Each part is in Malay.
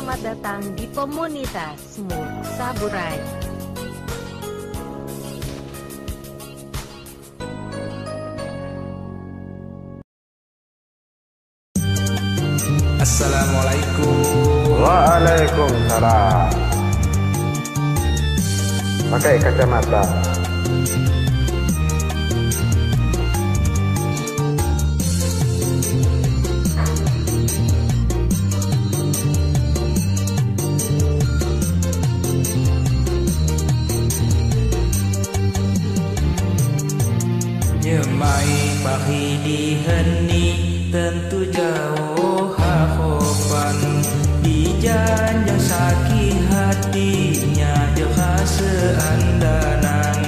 Selamat datang di komunitas Smooth Saburai. Assalamualaikum. Waalaikumsalam. Pakai kacamata. Nyemai pagi di heni tentu jauh hakopan, di janjang sakit hatinya joka seandanan,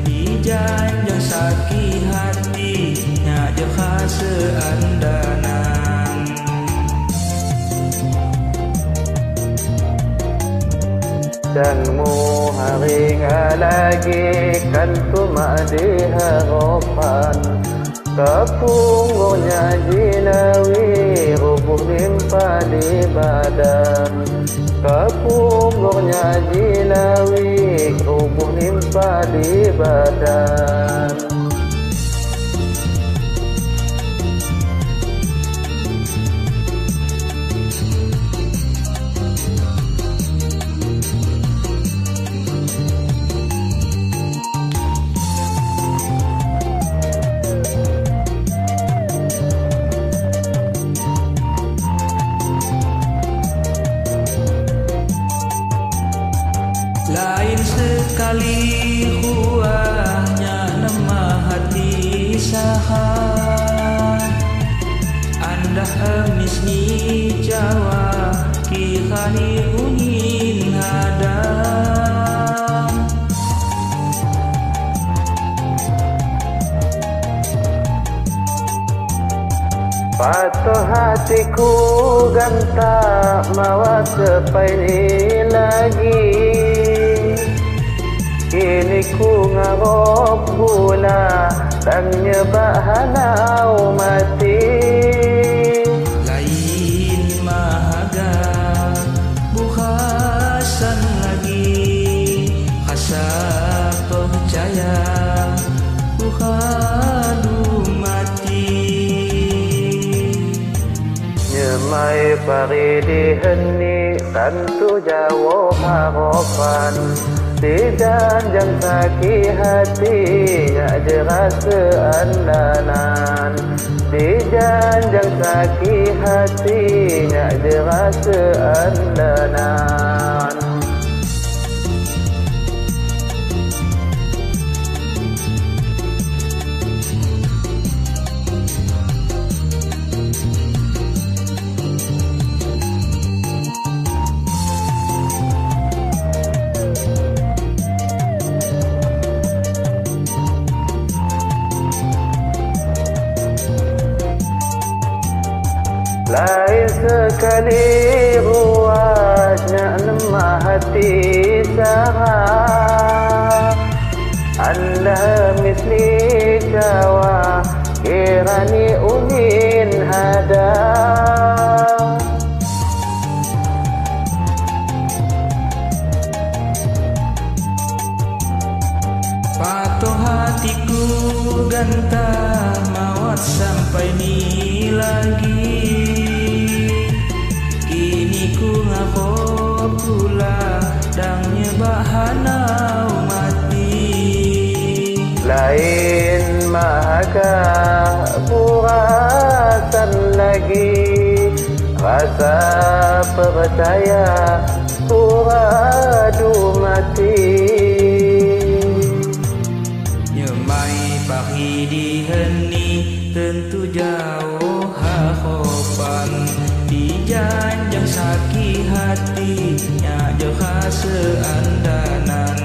di janjang sakit hatinya joka seandanan. Danmu hari lagi kan cuma di harapan, kepunggungnya jinawi rubuh limpa di badan, kepunggungnya jinawi rubuh limpa di badan. Lain sekali huahnya lemah hati saha, anda emis ni Jawa kihani ungin ada. Patuh hatiku ganta mawa sepai ni lagi, kini ku ngarop pula dan nyebak hanau mati. Lain mahaga bukasan lagi, asa percaya buhadu mati. Nyemai pari di heni tentu jauh harapan, di janjang sakit hatinya jelas seandanan, di janjang sakit hatinya jelas seandanan. Lain sekali ruasnya lemah hati saha, anda misli Jawa kirani ungin ada. Patuh hatiku ganta mawat sampai ni lagi, kini ku ngako pula dan nyebak hanau mati. Lain mahaga burasan lagi, rasa percaya suradu mati. Nyemai pagi di heni tentu jauh hakopan, di janjang sakit hatinya joka seandanan,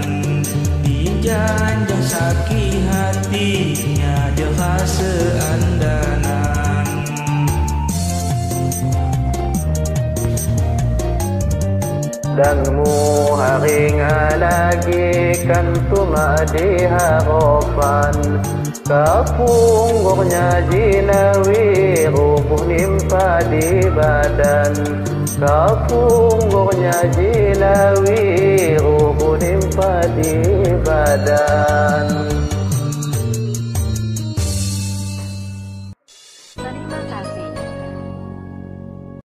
di janjang sakit hatinya joka seandanan. Danmu hari lagi kan cuma di harapan, Kapunggungnya jinawi, rubuh nimpa di badan. Kapunggungnya jinawi, rubuh nimpa di